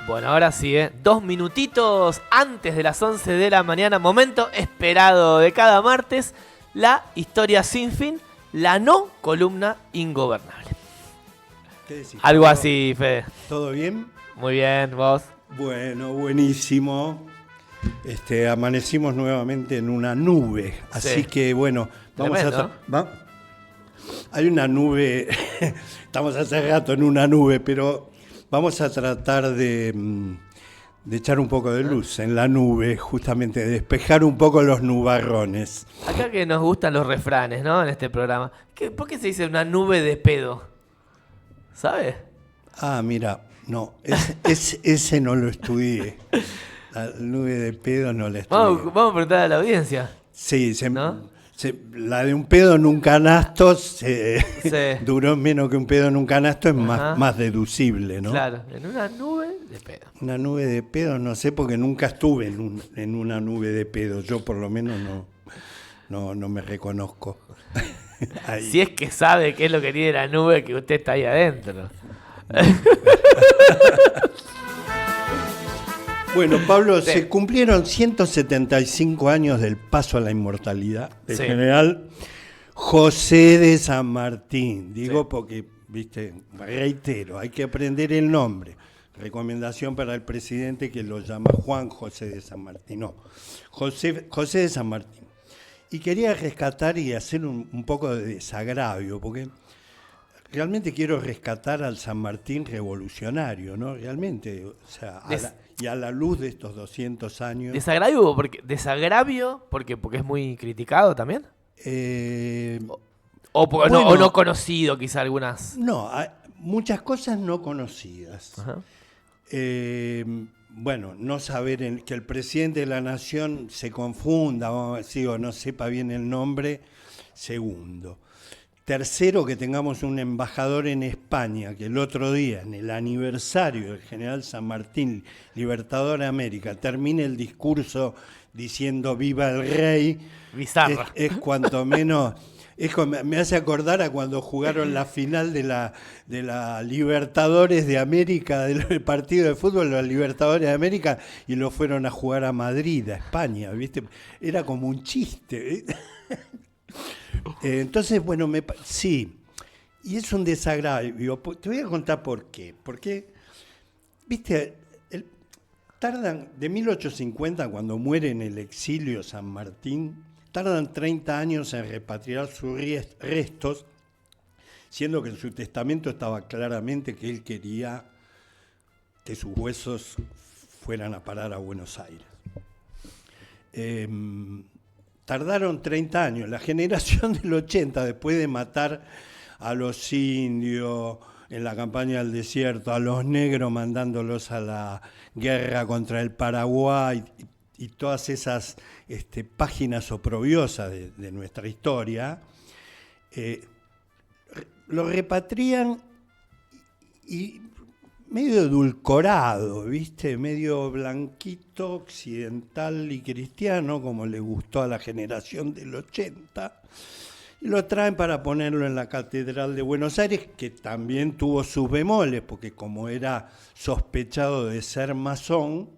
Bueno, ahora sí, 2 minutitos antes de las 11 de la mañana, momento esperado de cada martes, la historia sin fin, la no columna ingobernable. ¿Qué decís? Algo así, Fede. ¿Todo bien? Muy bien, vos. Bueno, buenísimo. Amanecimos nuevamente en una nube, así Sí. que bueno, vamos Tremendo. Hay una nube, estamos hace rato en una nube, pero vamos a tratar de echar un poco de luz en la nube, justamente de despejar un poco los nubarrones. Acá que nos gustan los refranes, ¿no? En este programa. ¿Por qué se dice una nube de pedo? ¿Sabes? Ah, mira, no, ese no lo estudié. La nube de pedo no la estudié. Vamos a preguntar a la audiencia. Sí, ¿No? la de un pedo en un canasto Sí. duró menos que un pedo en un canasto, es Ajá. más deducible, ¿no? Claro, en una nube de pedo. Una nube de pedo, no sé, porque nunca estuve en una nube de pedo. Yo por lo menos no me reconozco. Ahí. Si es que sabe qué es lo que tiene la nube que usted está ahí adentro. Bueno, Pablo, Sí. se cumplieron 175 años del paso a la inmortalidad del Sí. general José de San Martín. Digo Sí. porque, viste, reitero, hay que aprender el nombre. Recomendación para el presidente que lo llama Juan José de San Martín. No, José de San Martín. Y quería rescatar y hacer un poco de desagravio, porque realmente quiero rescatar al San Martín revolucionario, ¿no? Realmente, o sea, y a la luz de estos 200 años. Desagravio porque es muy criticado también. Bueno, O no conocido, quizá algunas. No, hay muchas cosas no conocidas. Ajá. Bueno, no saber que el presidente de la nación se confunda, vamos a decir, o no sepa bien el nombre, segundo. Tercero, que tengamos un embajador en España, que el otro día, en el aniversario del general San Martín, libertador de América, termine el discurso diciendo viva el rey. Bizarra. Es cuanto menos... me hace acordar a cuando jugaron la final de la Libertadores de América, del partido de fútbol de la Libertadores de América, y lo fueron a jugar a Madrid, a España, ¿viste? Era como un chiste, ¿viste? Entonces, bueno, sí, y es un desagravio. Te voy a contar por qué. Porque, viste, tardan, de 1850, cuando muere en el exilio San Martín, tardan 30 años en repatriar sus restos, siendo que en su testamento estaba claramente que él quería que sus huesos fueran a parar a Buenos Aires. Tardaron 30 años. La generación del 80, después de matar a los indios en la campaña del desierto, a los negros mandándolos a la guerra contra el Paraguay y todas esas páginas oprobiosas de nuestra historia, lo repatrian y medio edulcorado, ¿viste? Medio blanquito, occidental y cristiano, como le gustó a la generación del 80, y lo traen para ponerlo en la Catedral de Buenos Aires, que también tuvo sus bemoles, porque como era sospechado de ser masón,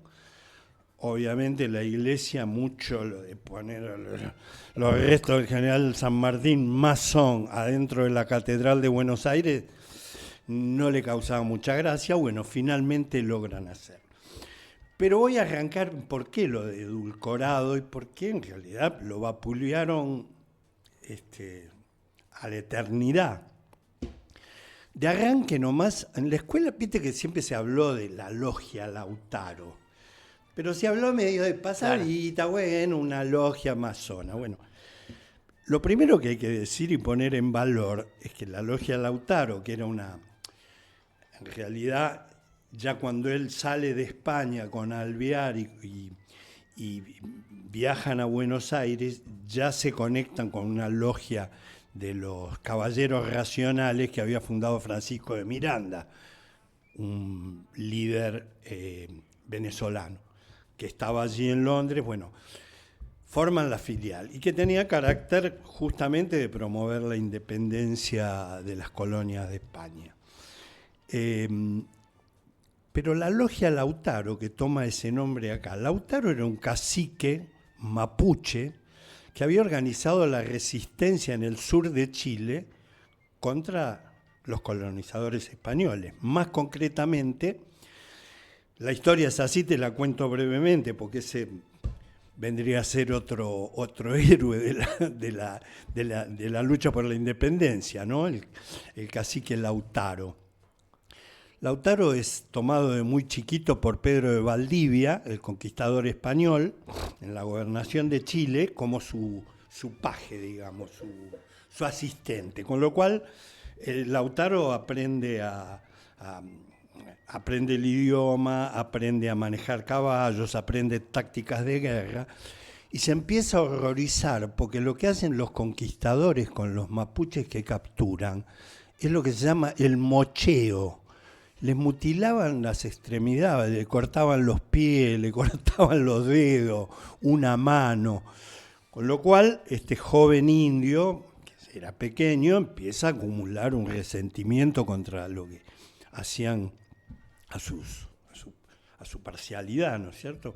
obviamente la iglesia, mucho lo de poner los restos del general San Martín masón adentro de la Catedral de Buenos Aires, no le causaba mucha gracia. Bueno, finalmente logran hacerlo. Pero voy a arrancar por qué lo de edulcorado y por qué en realidad lo vapulearon a la eternidad. De arranque nomás, en la escuela, viste que siempre se habló de la logia Lautaro, pero se habló medio de pasadita, bueno, una logia masona. Bueno, lo primero que hay que decir y poner en valor es que la logia Lautaro, que era en realidad, ya cuando él sale de España con Alvear y viajan a Buenos Aires, ya se conectan con una logia de los caballeros racionales que había fundado Francisco de Miranda, un líder venezolano, que estaba allí en Londres. Bueno, forman la filial y que tenía carácter justamente de promover la independencia de las colonias de España. Pero la logia Lautaro, que toma ese nombre acá, Lautaro era un cacique mapuche que había organizado la resistencia en el sur de Chile contra los colonizadores españoles. Más concretamente, la historia es así, te la cuento brevemente, porque ese vendría a ser otro héroe de la lucha por la independencia, ¿no? El cacique Lautaro. Lautaro es tomado de muy chiquito por Pedro de Valdivia, el conquistador español, en la gobernación de Chile, como su paje, digamos, su asistente. Con lo cual, Lautaro aprende el idioma, aprende a manejar caballos, aprende tácticas de guerra y se empieza a horrorizar porque lo que hacen los conquistadores con los mapuches que capturan es lo que se llama el mocheo. Les mutilaban las extremidades, le cortaban los pies, le cortaban los dedos, una mano. Con lo cual, este joven indio, que era pequeño, empieza a acumular un resentimiento contra lo que hacían a su parcialidad, ¿no es cierto?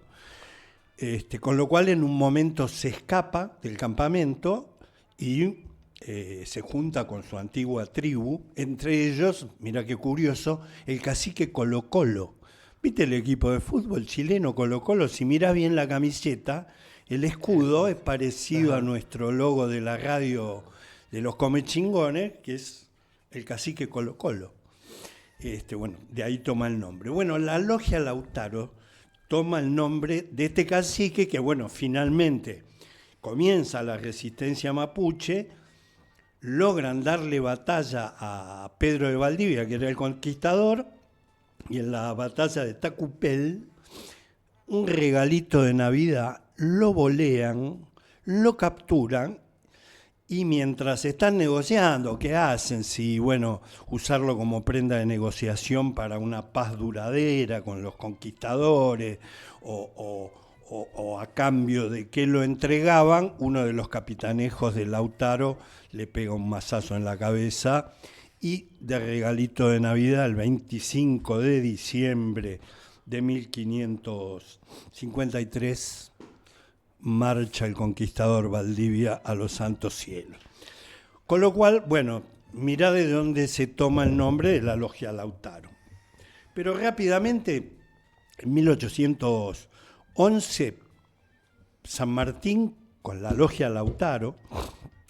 Con lo cual, en un momento se escapa del campamento y se junta con su antigua tribu, entre ellos, mira qué curioso, el cacique Colo Colo. ¿Viste el equipo de fútbol chileno Colo Colo? Si mirás bien la camiseta, el escudo es parecido a nuestro logo de la radio de los Comechingones, que es el cacique Colo Colo. Bueno, de ahí toma el nombre. Bueno, la logia Lautaro toma el nombre de este cacique que, bueno, finalmente comienza la resistencia mapuche, logran darle batalla a Pedro de Valdivia, que era el conquistador, y en la batalla de Tacupel, un regalito de Navidad, lo volean, lo capturan, y mientras están negociando, ¿qué hacen? Si, bueno, usarlo como prenda de negociación para una paz duradera con los conquistadores, o a cambio de que lo entregaban, uno de los capitanejos de Lautaro le pega un mazazo en la cabeza y de regalito de Navidad, el 25 de diciembre de 1553, marcha el conquistador Valdivia a los santos cielos. Con lo cual, bueno, mirá de dónde se toma el nombre de la logia Lautaro. Pero rápidamente, en 1811, San Martín, con la logia Lautaro,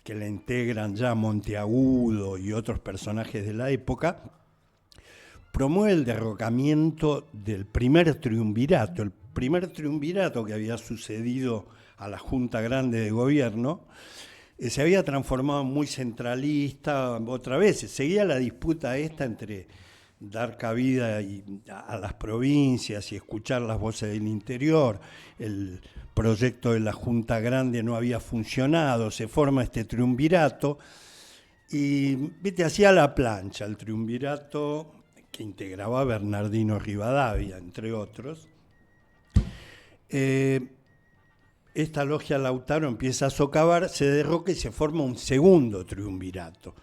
que la integran ya Monteagudo y otros personajes de la época, promueve el derrocamiento del primer triunvirato. El primer triunvirato que había sucedido a la Junta Grande de Gobierno se había transformado muy centralista otra vez. Seguía la disputa esta entre dar cabida a las provincias y escuchar las voces del interior. El proyecto de la Junta Grande no había funcionado, se forma este triunvirato y, viste, hacía la plancha el triunvirato que integraba a Bernardino Rivadavia, entre otros. Esta logia Lautaro empieza a socavar, se derroca y se forma un segundo triunvirato,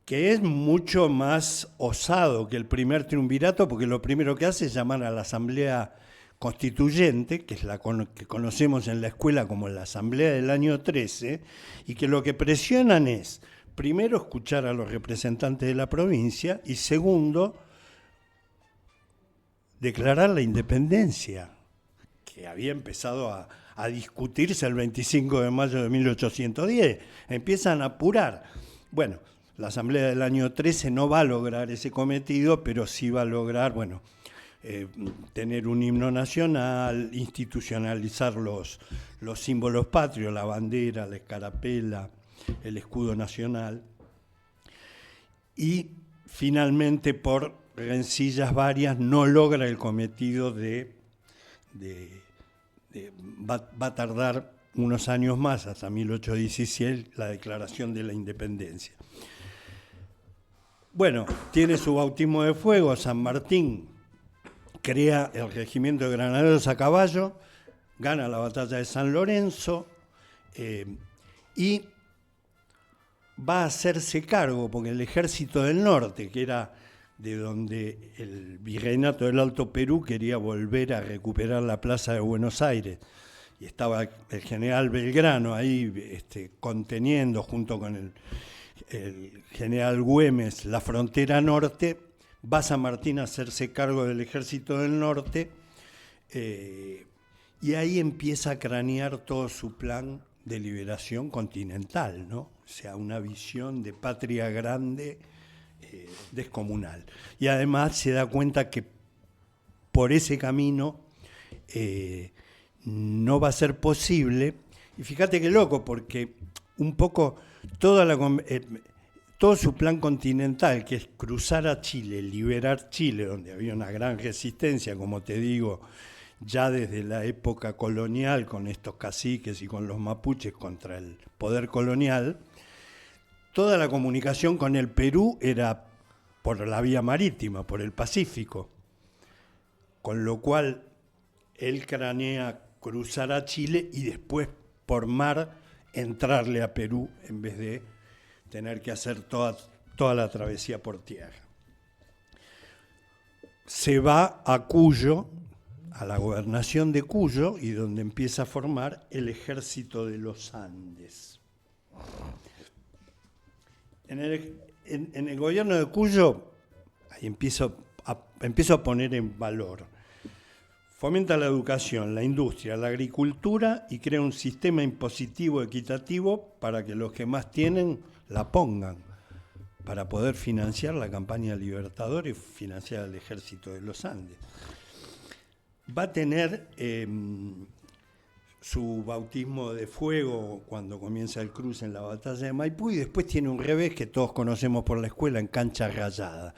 que es mucho más osado que el primer triunvirato, porque lo primero que hace es llamar a la Asamblea Constituyente, que es la que conocemos en la escuela como la Asamblea del año 13, y que lo que presionan es, primero, escuchar a los representantes de la provincia, y segundo, declarar la independencia, que había empezado a discutirse el 25 de mayo de 1810. Empiezan a apurar. Bueno, la Asamblea del año 13 no va a lograr ese cometido, pero sí va a lograr, bueno, tener un himno nacional, institucionalizar los símbolos patrios, la bandera, la escarapela, el escudo nacional. Y finalmente, por rencillas varias, no logra el cometido va a tardar unos años más, hasta 1816, la declaración de la independencia. Bueno, tiene su bautismo de fuego, San Martín crea el regimiento de granaderos a caballo, gana la batalla de San Lorenzo y va a hacerse cargo, porque el ejército del norte, que era de donde el virreinato del Alto Perú quería volver a recuperar la plaza de Buenos Aires. Y estaba el general Belgrano ahí conteniendo junto con el general Güemes la frontera norte. Va San Martín a hacerse cargo del ejército del norte y ahí empieza a cranear todo su plan de liberación continental, ¿no? O sea, una visión de patria grande descomunal. Y además se da cuenta que por ese camino no va a ser posible. Y fíjate qué loco, porque un poco todo su plan continental, que es cruzar a Chile, liberar Chile, donde había una gran resistencia, como te digo, ya desde la época colonial, con estos caciques y con los mapuches contra el poder colonial, toda la comunicación con el Perú era por la vía marítima, por el Pacífico, con lo cual él cranea cruzar a Chile y después por mar entrarle a Perú en vez de tener que hacer toda la travesía por tierra. Se va a Cuyo, a la gobernación de Cuyo, y donde empieza a formar el ejército de los Andes. En el gobierno de Cuyo, ahí empiezo a poner en valor. Fomenta la educación, la industria, la agricultura y crea un sistema impositivo equitativo para que los que más tienen la pongan, para poder financiar la campaña libertadora y financiar el ejército de los Andes. Va a tener su bautismo de fuego cuando comienza el cruce en la batalla de Maipú y después tiene un revés que todos conocemos por la escuela en Cancha Rayada.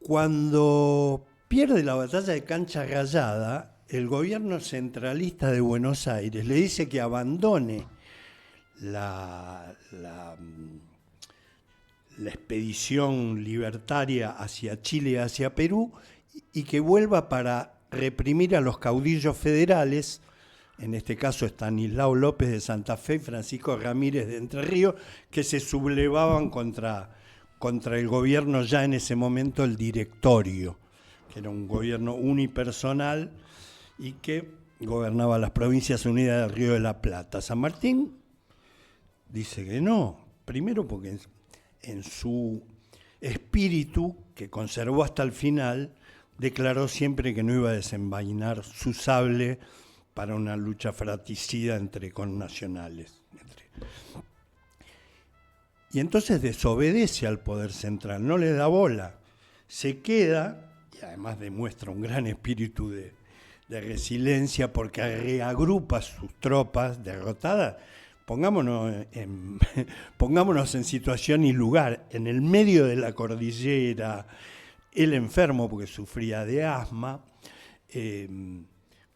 Cuando pierde la batalla de Cancha Rayada, el gobierno centralista de Buenos Aires le dice que abandone la expedición libertaria hacia Chile y hacia Perú y que vuelva para reprimir a los caudillos federales, en este caso Estanislao López de Santa Fe y Francisco Ramírez de Entre Ríos, que se sublevaban contra el gobierno ya en ese momento, el Directorio, que era un gobierno unipersonal y que gobernaba las Provincias Unidas del Río de la Plata. San Martín dice que no, primero porque en su espíritu, que conservó hasta el final, declaró siempre que no iba a desenvainar su sable para una lucha fratricida entre connacionales. Y entonces desobedece al poder central, no le da bola, se queda, y además demuestra un gran espíritu de resiliencia porque reagrupa sus tropas derrotadas. Pongámonos en situación y lugar, en el medio de la cordillera, él enfermo porque sufría de asma,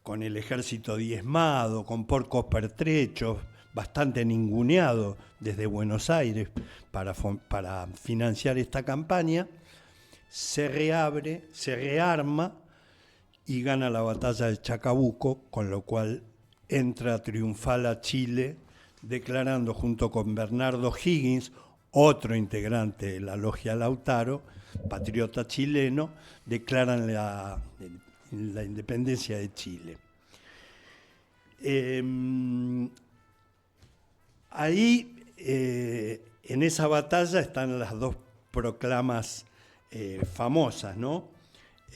con el ejército diezmado, con porcos pertrechos, bastante ninguneado desde Buenos Aires para financiar esta campaña, se reabre, se rearma y gana la batalla de Chacabuco, con lo cual entra triunfal a Chile, declarando junto con Bernardo Higgins, otro integrante de la Logia Lautaro, patriota chileno, declaran la independencia de Chile. Ahí, en esa batalla, están las dos proclamas famosas, ¿no?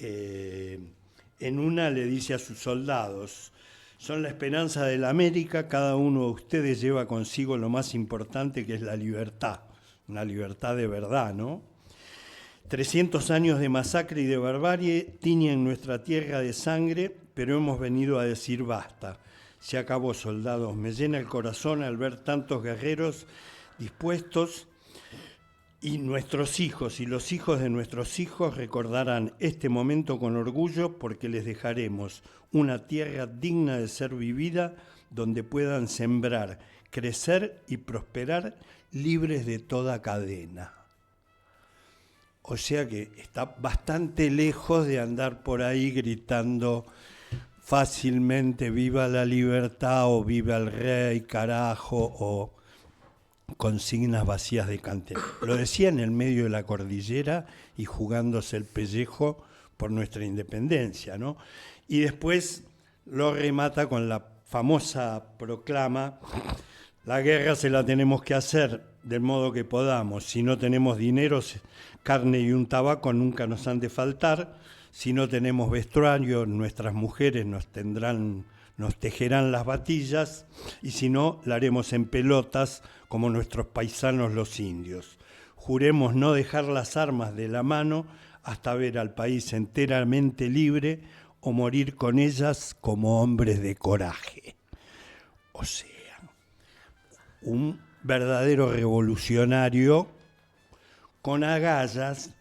En una le dice a sus soldados: son la esperanza de la América, cada uno de ustedes lleva consigo lo más importante, que es la libertad, una libertad de verdad, ¿no? 300 años de masacre y de barbarie tiñen nuestra tierra de sangre, pero hemos venido a decir basta. Se acabó, soldados. Me llena el corazón al ver tantos guerreros dispuestos, y nuestros hijos y los hijos de nuestros hijos recordarán este momento con orgullo, porque les dejaremos una tierra digna de ser vivida, donde puedan sembrar, crecer y prosperar libres de toda cadena. O sea que está bastante lejos de andar por ahí gritando fácilmente viva la libertad o viva el rey, carajo, o consignas vacías de cante. Lo decía en el medio de la cordillera y jugándose el pellejo por nuestra independencia, ¿no? Y después lo remata con la famosa proclama: la guerra se la tenemos que hacer del modo que podamos. Si no tenemos dinero, carne y un tabaco nunca nos han de faltar. Si no tenemos vestuario, nuestras mujeres nos tejerán las batillas, y si no, la haremos en pelotas como nuestros paisanos los indios. Juremos no dejar las armas de la mano hasta ver al país enteramente libre o morir con ellas como hombres de coraje. O sea, un verdadero revolucionario con agallas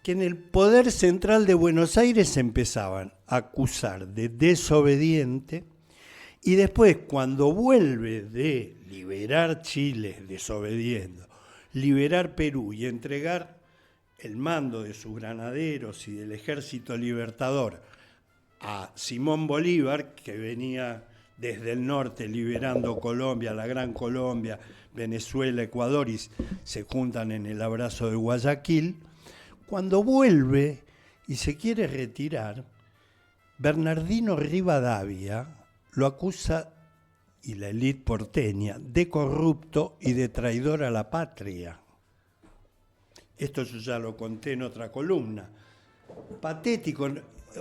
que en el poder central de Buenos Aires empezaban a acusar de desobediente, y después, cuando vuelve de liberar Chile desobediendo, liberar Perú y entregar el mando de sus granaderos y del Ejército Libertador a Simón Bolívar, que venía desde el norte liberando Colombia, la Gran Colombia, Venezuela, Ecuador, y se juntan en el abrazo de Guayaquil. Cuando vuelve y se quiere retirar, Bernardino Rivadavia lo acusa, y la élite porteña, de corrupto y de traidor a la patria. Esto yo ya lo conté en otra columna. Patético.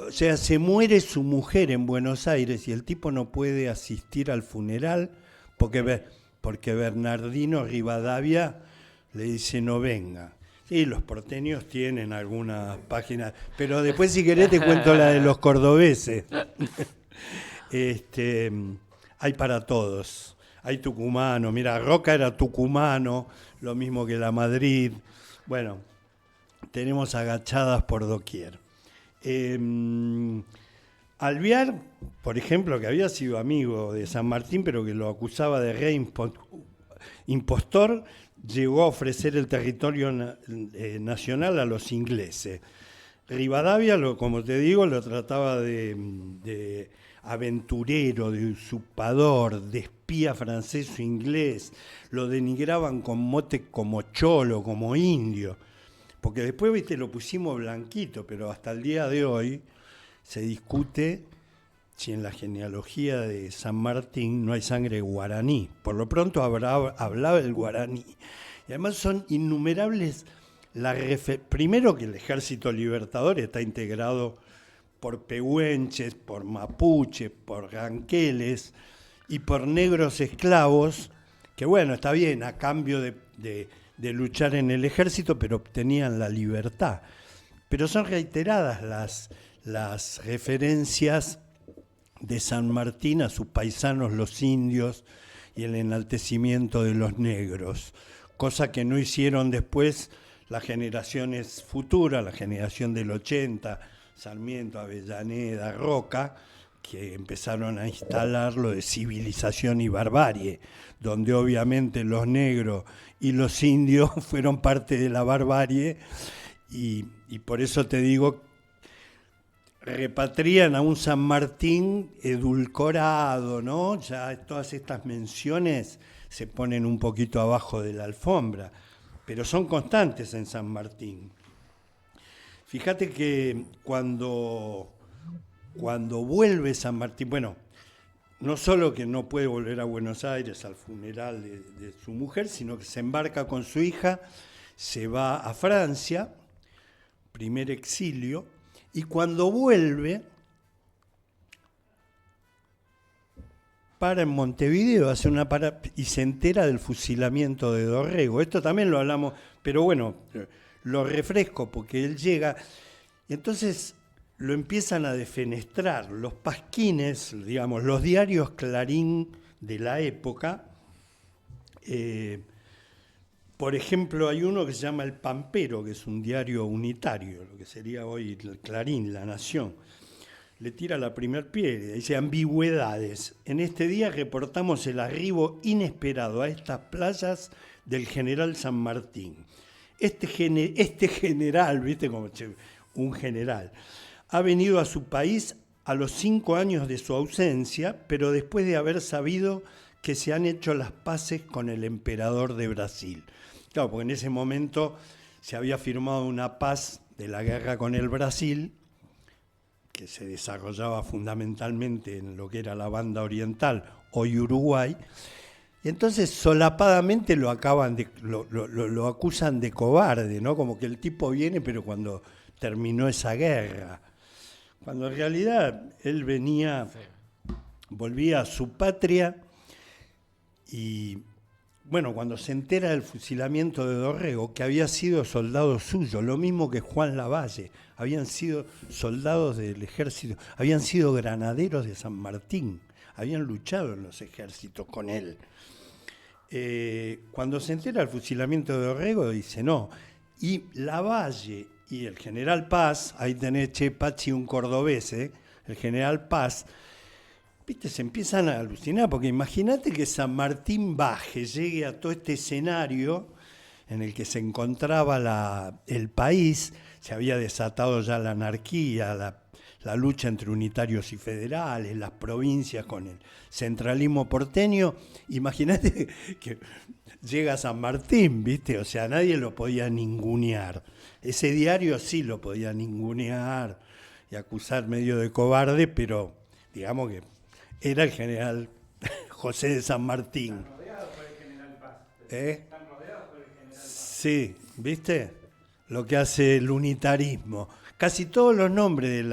O sea, se muere su mujer en Buenos Aires y el tipo no puede asistir al funeral porque Bernardino Rivadavia le dice no venga. Sí, los porteños tienen algunas páginas, pero después si querés te cuento la de los cordobeses. Hay para todos. Hay tucumano, mira, Roca era tucumano, lo mismo que la Madrid. Bueno, tenemos agachadas por doquier. Alvear, por ejemplo, que había sido amigo de San Martín, pero que lo acusaba de rey impostor, llegó a ofrecer el territorio nacional a los ingleses. Rivadavia, como te digo, lo trataba de aventurero, de usurpador, de espía francés o inglés. Lo denigraban con mote como cholo, como indio. Porque después, viste, lo pusimos blanquito, pero hasta el día de hoy se discute si en la genealogía de San Martín no hay sangre guaraní. Por lo pronto hablaba el guaraní. Y además son innumerables primero que el Ejército Libertador está integrado por pehuenches, por mapuches, por ranqueles y por negros esclavos, que bueno, está bien, a cambio de luchar en el ejército, pero obtenían la libertad. Pero son reiteradas las referencias de San Martín a sus paisanos los indios y el enaltecimiento de los negros, cosa que no hicieron después las generaciones futuras, la generación del 80, Sarmiento, Avellaneda, Roca, que empezaron a instalar lo de civilización y barbarie, donde obviamente los negros y los indios fueron parte de la barbarie, y por eso te digo, repatrían a un San Martín edulcorado, ¿no? Ya todas estas menciones se ponen un poquito abajo de la alfombra, pero son constantes en San Martín. Fíjate que cuando vuelve San Martín, bueno, no solo que no puede volver a Buenos Aires al funeral de su mujer, sino que se embarca con su hija, se va a Francia, primer exilio, y cuando vuelve, para en Montevideo, hace una parada y se entera del fusilamiento de Dorrego. Esto también lo hablamos, pero bueno, lo refresco porque él llega y entonces lo empiezan a defenestrar los pasquines, digamos, los diarios Clarín de la época. Por ejemplo, hay uno que se llama El Pampero, que es un diario unitario, lo que sería hoy el Clarín, La Nación. Le tira la primer piedra, dice ambigüedades. En este día reportamos el arribo inesperado a estas playas del general San Martín. Este general, viste como un general, ha venido a su país a los 5 años de su ausencia, pero después de haber sabido que se han hecho las paces con el emperador de Brasil. Claro, porque en ese momento se había firmado una paz de la guerra con el Brasil, que se desarrollaba fundamentalmente en lo que era la banda oriental, hoy Uruguay, y entonces solapadamente lo acusan de cobarde, ¿no? Como que el tipo viene, pero cuando terminó esa guerra. Cuando en realidad él volvía a su patria y, bueno, cuando se entera del fusilamiento de Dorrego, que había sido soldado suyo, lo mismo que Juan Lavalle, habían sido soldados del ejército, habían sido granaderos de San Martín, habían luchado en los ejércitos con él. Cuando se entera del fusilamiento de Dorrego, dice no. Y Lavalle y el general Paz, ahí tenés, Pachi, un cordobés, el general Paz, viste, se empiezan a alucinar, porque imagínate que San Martín baje, llegue a todo este escenario en el que se encontraba el país, se había desatado ya la anarquía, la lucha entre unitarios y federales, las provincias con el centralismo porteño. Imagínate que llega San Martín, ¿viste? O sea, nadie lo podía ningunear. Ese diario sí lo podía ningunear y acusar medio de cobarde, pero digamos que era el general José de San Martín. Están rodeados por el general Paz. Están rodeados por el general Paz. Sí, ¿viste? Lo que hace el unitarismo. Casi todos los nombres de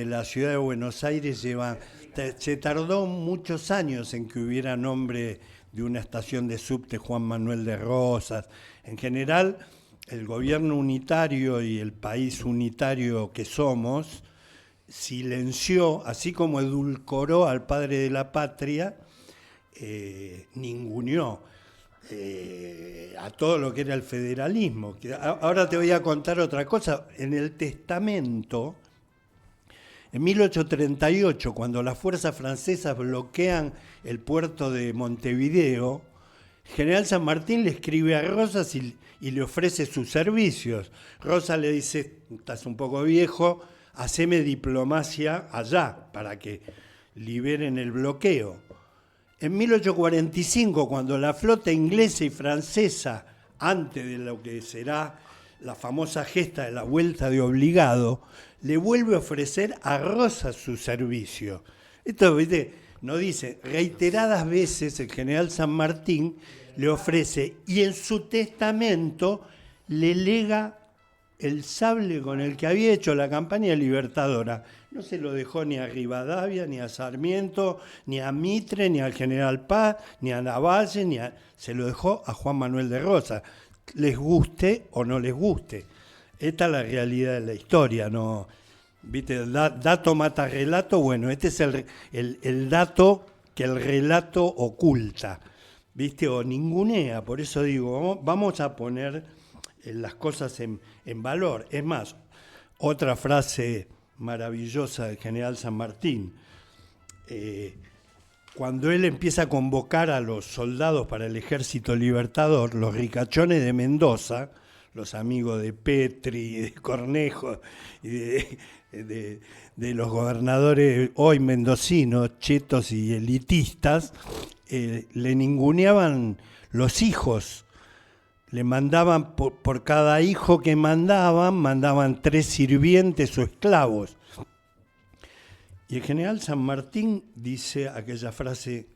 la ciudad de Buenos Aires se tardó muchos años en que hubiera nombre de una estación de subte, Juan Manuel de Rosas. En general, el gobierno unitario y el país unitario que somos silenció, así como edulcoró al padre de la patria, ninguneó a todo lo que era el federalismo. Ahora te voy a contar otra cosa. En el testamento, en 1838, cuando las fuerzas francesas bloquean el puerto de Montevideo, general San Martín le escribe a Rosas y le ofrece sus servicios. Rosas le dice, estás un poco viejo, haceme diplomacia allá para que liberen el bloqueo. En 1845, cuando la flota inglesa y francesa, antes de lo que será la famosa gesta de la vuelta de obligado, le vuelve a ofrecer a Rosas su servicio. Esto, ¿viste? No dice, reiteradas veces el general San Martín le ofrece y en su testamento le lega el sable con el que había hecho la campaña libertadora. No se lo dejó ni a Rivadavia, ni a Sarmiento, ni a Mitre, ni al general Paz, ni a Lavalle, se lo dejó a Juan Manuel de Rosas. Les guste o no les guste. Esta es la realidad de la historia, ¿no? ¿Viste? Dato mata relato. Bueno, este es el dato que el relato oculta, ¿viste? O ningunea. Por eso digo, vamos a poner las cosas en valor. Es más, otra frase maravillosa del general San Martín, cuando él empieza a convocar a los soldados para el ejército libertador, los ricachones de Mendoza, los amigos de Petri, de Cornejo y de los gobernadores hoy mendocinos, chetos y elitistas, le ninguneaban los hijos. Le mandaban, por cada hijo que mandaban 3 sirvientes o esclavos. Y el general San Martín dice aquella frase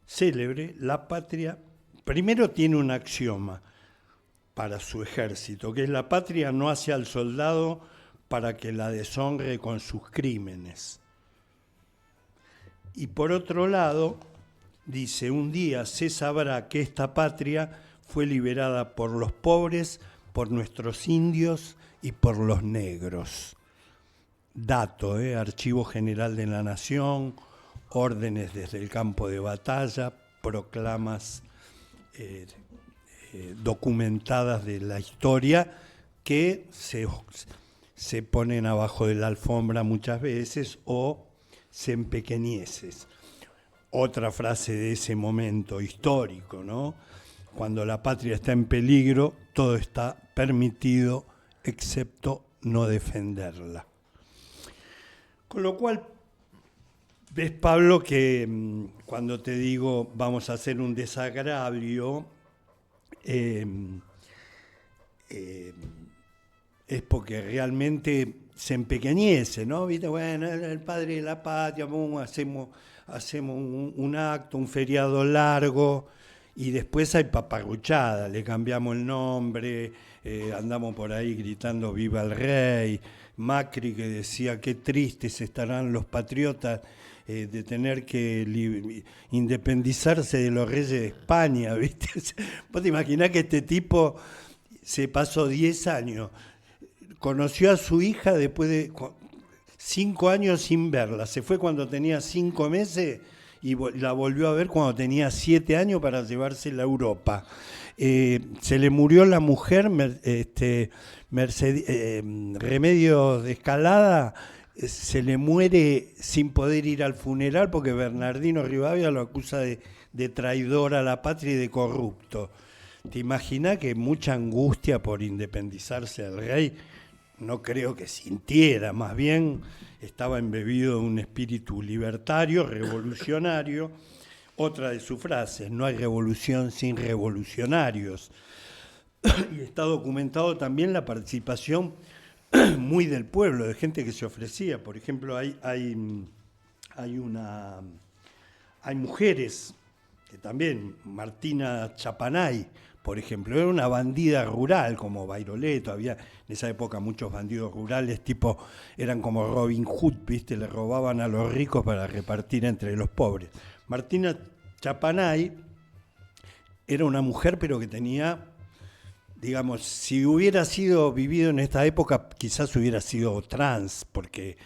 célebre, la patria, primero tiene un axioma para su ejército, que es la patria no hace al soldado para que la deshonre con sus crímenes. Y por otro lado, dice, un día se sabrá que esta patria fue liberada por los pobres, por nuestros indios y por los negros. Dato, Archivo General de la Nación, órdenes desde el campo de batalla, proclamas documentadas de la historia que se ponen abajo de la alfombra muchas veces o se empequeñeces. Otra frase de ese momento histórico, ¿no? Cuando la patria está en peligro, todo está permitido, excepto no defenderla. Con lo cual, ves, Pablo, que cuando te digo vamos a hacer un desagravio, eh, eh, es porque realmente se empequeñece, ¿no? ¿Viste? Bueno, el padre de la patria, hacemos un acto, un feriado largo, y después hay paparruchada, le cambiamos el nombre, andamos por ahí gritando viva el rey, Macri que decía qué tristes estarán los patriotas de tener que independizarse de los reyes de España, ¿viste? Vos te imaginás que este tipo se pasó 10 años, conoció a su hija después de 5 años sin verla, se fue cuando tenía 5 meses y la volvió a ver cuando tenía 7 años para llevársela a Europa. Se le murió la mujer, Remedios de Escalada, se le muere sin poder ir al funeral porque Bernardino Rivadavia lo acusa de traidor a la patria y de corrupto. ¿Te imaginas que mucha angustia por independizarse del rey? No creo que sintiera, más bien estaba embebido de un espíritu libertario, revolucionario. Otra de sus frases, no hay revolución sin revolucionarios. Y está documentado también la participación muy del pueblo, de gente que se ofrecía. Por ejemplo, hay mujeres que también, Martina Chapanay, por ejemplo, era una bandida rural como Bairoleto, había en esa época muchos bandidos rurales, eran como Robin Hood, ¿viste? Le robaban a los ricos para repartir entre los pobres. Martina Chapanay era una mujer, pero que tenía, digamos, si hubiera sido vivido en esta época, quizás hubiera sido trans, porque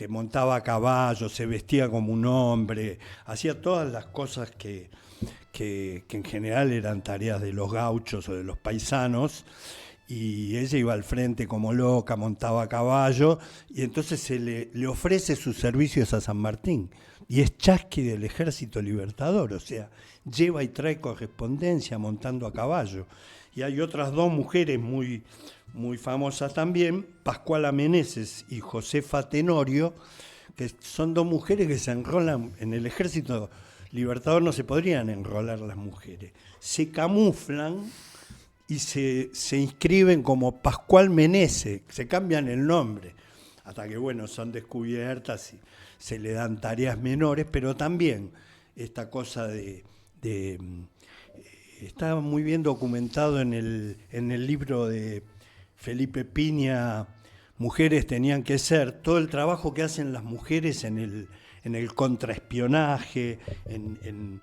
montaba a caballo, se vestía como un hombre, hacía todas las cosas que en general eran tareas de los gauchos o de los paisanos, y ella iba al frente como loca, montaba a caballo, y entonces se le ofrece sus servicios a San Martín, y es chasqui del Ejército Libertador, o sea, lleva y trae correspondencia montando a caballo. Y hay otras dos mujeres muy, muy famosas también, Pascuala Meneses y Josefa Tenorio, que son dos mujeres que se enrolan en el Ejército Libertador. No se podrían enrolar las mujeres, se camuflan y se inscriben como Pascual Meneses, se cambian el nombre, hasta que bueno, son descubiertas y se le dan tareas menores, pero también esta cosa está muy bien documentado en el libro de Felipe Piña, Mujeres tenían que ser, todo el trabajo que hacen las mujeres en el contraespionaje, en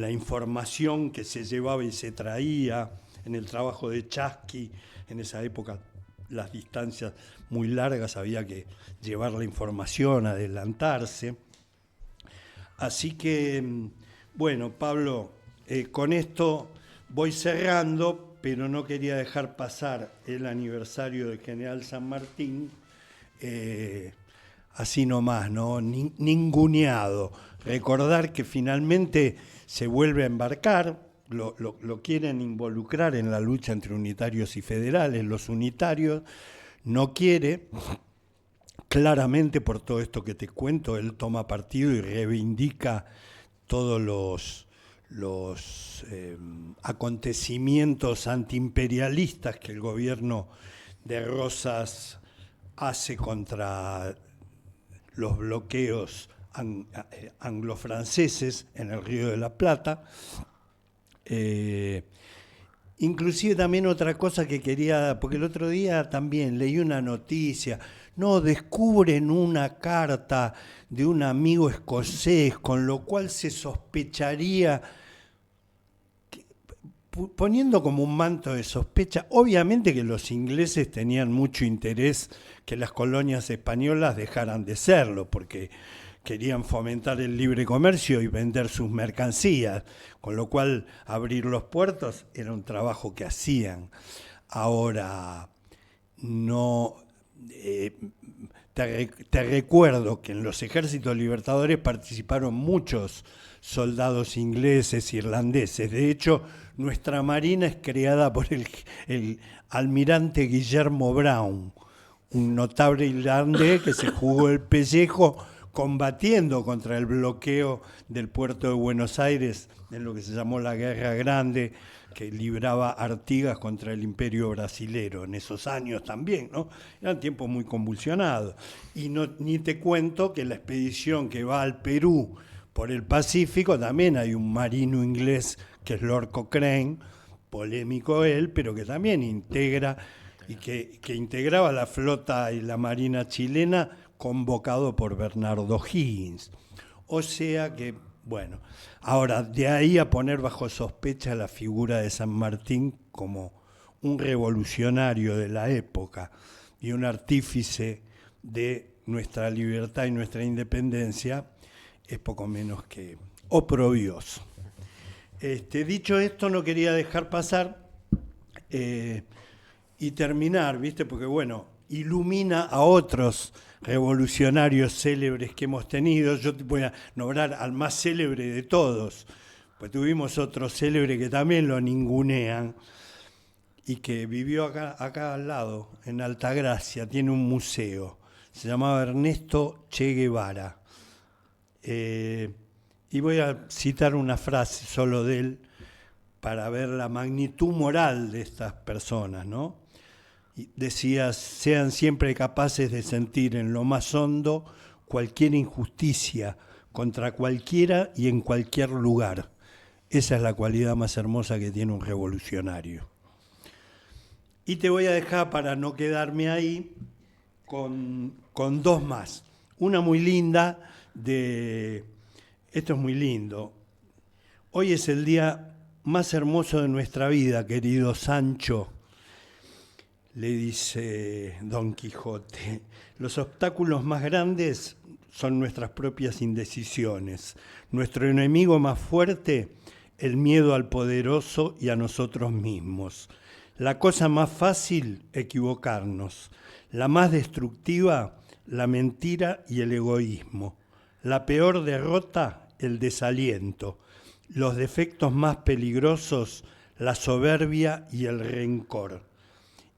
la información que se llevaba y se traía, en el trabajo de Chasqui. En esa época las distancias muy largas, había que llevar la información, adelantarse. Así que, bueno, Pablo, con esto voy cerrando, pero no quería dejar pasar el aniversario del General San Martín así nomás, ¿no? Ninguneado. Recordar que finalmente se vuelve a embarcar, lo quieren involucrar en la lucha entre unitarios y federales. Los unitarios no quiere, claramente por todo esto que te cuento, él toma partido y reivindica todos los acontecimientos antiimperialistas que el gobierno de Rosas hace contra los bloqueos anglo-franceses en el Río de la Plata. Inclusive también otra cosa que quería, porque el otro día también leí una noticia, descubren una carta de un amigo escocés, con lo cual se sospecharía, poniendo como un manto de sospecha, obviamente que los ingleses tenían mucho interés que las colonias españolas dejaran de serlo, porque querían fomentar el libre comercio y vender sus mercancías, con lo cual abrir los puertos era un trabajo que hacían. Ahora, no te recuerdo que en los ejércitos libertadores participaron muchos soldados ingleses, irlandeses. De hecho, nuestra marina es creada por el almirante Guillermo Brown, un notable irlandés que se jugó el pellejo combatiendo contra el bloqueo del puerto de Buenos Aires en lo que se llamó la Guerra Grande, que libraba Artigas contra el Imperio brasilero en esos años también, ¿no? Eran tiempos muy convulsionados. Y ni te cuento que la expedición que va al Perú por el Pacífico también hay un marino inglés que es Lord Cochrane, polémico él, pero que también integra y que integraba la flota y la marina chilena convocado por Bernardo Higgins. O sea que, bueno, ahora de ahí a poner bajo sospecha la figura de San Martín como un revolucionario de la época y un artífice de nuestra libertad y nuestra independencia es poco menos que oprobioso. Dicho esto, no quería dejar pasar y terminar, ¿viste? Porque, bueno, ilumina a otros revolucionarios célebres que hemos tenido. Yo te voy a nombrar al más célebre de todos, pues tuvimos otro célebre que también lo ningunean y que vivió acá al lado, en Altagracia, tiene un museo. Se llamaba Ernesto Che Guevara. Y voy a citar una frase solo de él para ver la magnitud moral de estas personas, ¿no? Y decía, sean siempre capaces de sentir en lo más hondo cualquier injusticia contra cualquiera y en cualquier lugar. Esa es la cualidad más hermosa que tiene un revolucionario. Y te voy a dejar, para no quedarme ahí, con dos más. Una muy linda esto es muy lindo. Hoy es el día más hermoso de nuestra vida, querido Sancho, le dice Don Quijote. Los obstáculos más grandes son nuestras propias indecisiones. Nuestro enemigo más fuerte, el miedo al poderoso y a nosotros mismos. La cosa más fácil, equivocarnos. La más destructiva, la mentira y el egoísmo. La peor derrota, el desaliento. Los defectos más peligrosos, la soberbia y el rencor.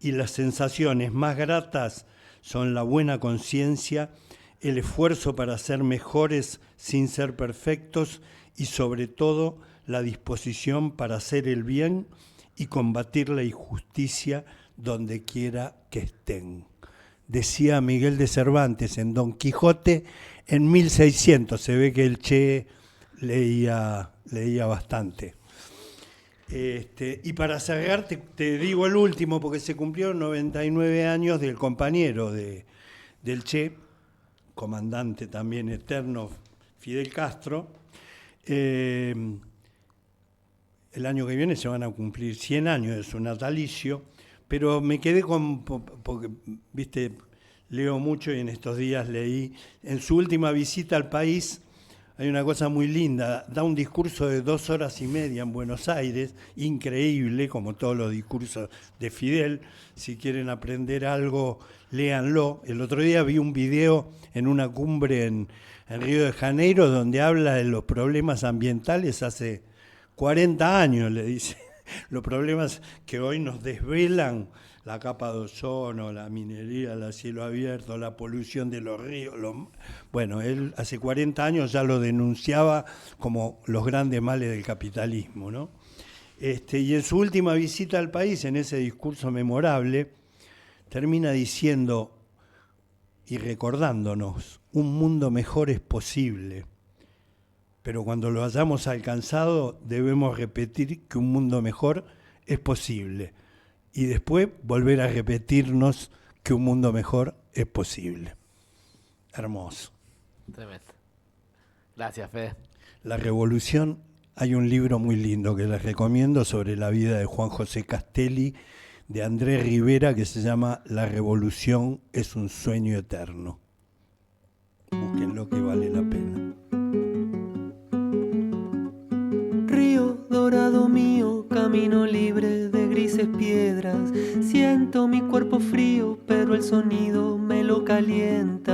Y las sensaciones más gratas son la buena conciencia, el esfuerzo para ser mejores sin ser perfectos y sobre todo la disposición para hacer el bien y combatir la injusticia donde quiera que estén. Decía Miguel de Cervantes en Don Quijote en 1600, se ve que el Che leía bastante. Y para cerrar, te digo el último, porque se cumplieron 99 años del compañero del Che, comandante también eterno, Fidel Castro. El año que viene se van a cumplir 100 años de su natalicio, pero me quedé porque, viste, leo mucho y en estos días leí, en su última visita al país, hay una cosa muy linda, da un discurso de 2 horas y media en Buenos Aires, increíble, como todos los discursos de Fidel. Si quieren aprender algo, léanlo. El otro día vi un video en una cumbre en Río de Janeiro donde habla de los problemas ambientales hace 40 años, le dice. Los problemas que hoy nos desvelan, la capa de ozono, la minería, el cielo abierto, la polución de los ríos. Bueno, él hace 40 años ya lo denunciaba como los grandes males del capitalismo, ¿no? Y en su última visita al país, en ese discurso memorable, termina diciendo y recordándonos, un mundo mejor es posible, pero cuando lo hayamos alcanzado debemos repetir que un mundo mejor es posible. Y después volver a repetirnos que un mundo mejor es posible. Hermoso. Tremendo. Gracias, Fede. La Revolución, hay un libro muy lindo que les recomiendo sobre la vida de Juan José Castelli, de Andrés Rivera, que se llama La Revolución es un sueño eterno. Búsquenlo, que vale la pena. Río dorado mío, camino libre de grises piedras. Siento mi cuerpo frío, pero el sonido me lo calienta.